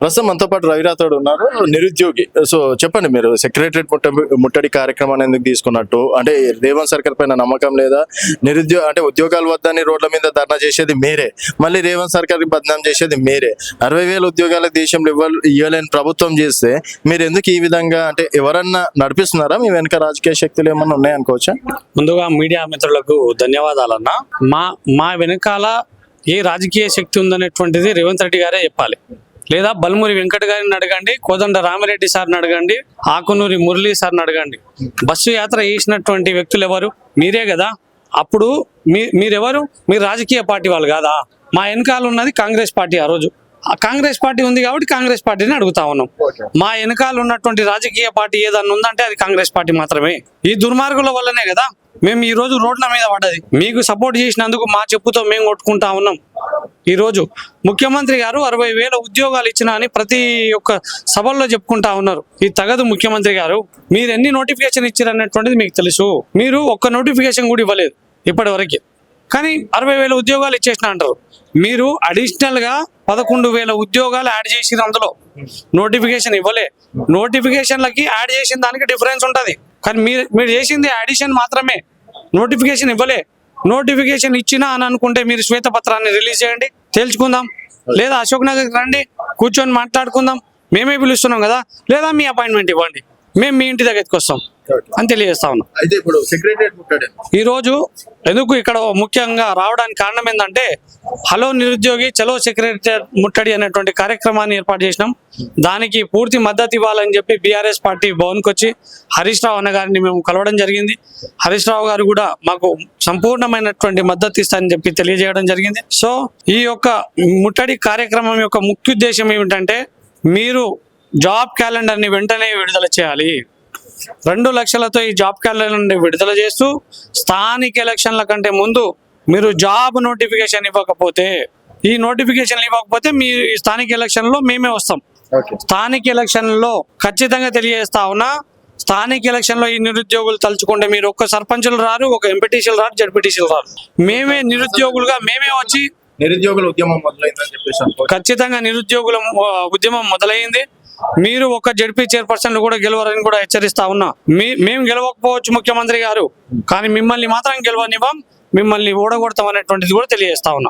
ప్రస్తుతం మనతో పాటు రవిరాథోడ్ ఉన్నారు, నిరుద్యోగి. సో చెప్పండి, మీరు సెక్రటరేట్ ముట్టడి కార్యక్రమాన్ని ఎందుకు తీసుకున్నట్టు? అంటే రేవంత్ సర్కార్ పైన నమ్మకం లేదా? అంటే ఉద్యోగాలు వద్దని రోడ్ల మీద ధర్నా చేసేది మీరే, మళ్ళీ రేవంత్ సర్కార్ బద్నాం చేసేది మీరే. 60,000 ఉద్యోగాల దేశంలో ఇవ్వలేని ప్రభుత్వం చేస్తే మీరు ఎందుకు ఈ విధంగా, అంటే ఎవరన్నా నడిపిస్తున్నారా? మీ వెనక రాజకీయ శక్తులు ఏమన్నా ఉన్నాయనుకోవచ్చా? ముందుగా మీడియా మిత్రులకు ధన్యవాదాలన్నా. మా వెనకాల ఏ రాజకీయ శక్తి ఉందనేటువంటిది రేవంత్ రెడ్డి గారే చెప్పాలి. లేదా బల్మూరి వెంకట గారిని అడగండి, కోదండ రామిరెడ్డి సార్ని అడగండి, ఆకునూరి మురళీ సార్ని అడగండి. బస్సు యాత్ర చేసినటువంటి వ్యక్తులు ఎవరు? మీరే కదా. అప్పుడు మీరెవరు? మీరు రాజకీయ పార్టీ వాళ్ళు కాదా? మా వెనకాల ఉన్నది కాంగ్రెస్ పార్టీ. ఆ రోజు కాంగ్రెస్ పార్టీ ఉంది కాబట్టి కాంగ్రెస్ పార్టీని అడుగుతా ఉన్నాం. మా వెనకాల ఉన్నటువంటి రాజకీయ పార్టీ ఏదన్నా ఉందంటే అది కాంగ్రెస్ పార్టీ మాత్రమే. ఈ దుర్మార్గుల వల్లనే కదా మేము ఈ రోజు రోడ్ల మీద పడ్డది. మీకు సపోర్ట్ చేసినందుకు మా చెప్పుతో మేము కొట్టుకుంటా ఉన్నాం. ఈ రోజు ముఖ్యమంత్రి గారు 60,000 ఉద్యోగాలు ఇచ్చినా అని ప్రతి ఒక్క సభల్లో చెప్పుకుంటా ఉన్నారు. ఇది తగదు. ముఖ్యమంత్రి గారు, మీరు ఎన్ని నోటిఫికేషన్ ఇచ్చారనేటువంటిది మీకు తెలుసు. మీరు ఒక్క నోటిఫికేషన్ కూడా ఇవ్వలేదు ఇప్పటి వరకు, కానీ 60,000 ఉద్యోగాలు ఇచ్చేసిన అంటారు. మీరు అడిషనల్ గా 11,000 ఉద్యోగాలు యాడ్ చేసిన, అందులో నోటిఫికేషన్ ఇవ్వలే. నోటిఫికేషన్లకి యాడ్ చేసిన దానికి డిఫరెన్స్ ఉంటుంది, కానీ మీరు చేసింది అడిషన్ మాత్రమే, నోటిఫికేషన్ ఇవ్వలే. నోటిఫికేషన్ ఇచ్చినా అని అనుకుంటే మీరు శ్వేతపత్రాన్ని రిలీజ్ చేయండి, తేల్చుకుందాం. లేదా అశోక్ నగర్కి రండి, కూర్చొని మాట్లాడుకుందాం. మేమే పిలుస్తున్నాం కదా. లేదా మీ అపాయింట్మెంట్ ఇవ్వండి, మేము మీ ఇంటి దగ్గరికి వస్తాం అని తెలియజేస్తా ఉన్నాం. అయితే ఇప్పుడు సెక్రటరేట్ ముట్టడి ఈ రోజు ఎందుకు ఇక్కడ ముఖ్యంగా రావడానికి కారణం ఏంటంటే, హలో నిరుద్యోగి చలో సెక్రటరేట్ ముట్టడి అనేటువంటి కార్యక్రమాన్ని ఏర్పాటు చేసినాం. దానికి పూర్తి మద్దతు ఇవ్వాలని చెప్పి బీఆర్ఎస్ పార్టీ భవన్కి వచ్చి హరీష్ రావు అన్న గారిని మేము కలవడం జరిగింది. హరీష్ రావు గారు కూడా మాకు సంపూర్ణమైనటువంటి మద్దతు ఇస్తారని చెప్పి తెలియజేయడం జరిగింది. సో ఈ యొక్క ముట్టడి కార్యక్రమం యొక్క ముఖ్య ఉద్దేశం ఏమిటంటే, మీరు జాబ్ క్యాలెండర్ని వెంటనే విడుదల చేయాలి. 2 లక్షలతో ఈ జాబ్ క్యాలెండర్ని విడుదల చేస్తూ, స్థానిక ఎలక్షన్ల కంటే ముందు మీరు జాబ్ నోటిఫికేషన్ ఇవ్వకపోతే, ఈ నోటిఫికేషన్ ఇవ్వకపోతే మీ స్థానిక ఎలక్షన్లో మేమే వస్తాం. స్థానిక ఎలక్షన్లో ఖచ్చితంగా తెలియజేస్తా ఉన్నా, స్థానిక ఎలక్షన్లో ఈ నిరుద్యోగులు తలుచుకుంటే మీరు ఒక్క సర్పంచులు రారు, ఒక ఎంపీటీసీలు రారు, జడ్పీటీసీలు రారు. మేమే నిరుద్యోగులుగా మేమే వచ్చి నిరుద్యోగుల ఉద్యమం మొదలైందని చెప్పేసి ఖచ్చితంగా నిరుద్యోగుల ఉద్యమం మొదలైంది. మీరు ఒక జడ్పీ చైర్పర్సన్ కూడా గెలవరని కూడా హెచ్చరిస్తా ఉన్నా. మేము గెలవకపోవచ్చు ముఖ్యమంత్రి గారు, కానీ మిమ్మల్ని మాత్రం గెలవనివ్వం, మిమ్మల్ని ఓడగొడతాం అనేటువంటిది కూడా తెలియజేస్తా ఉన్నా.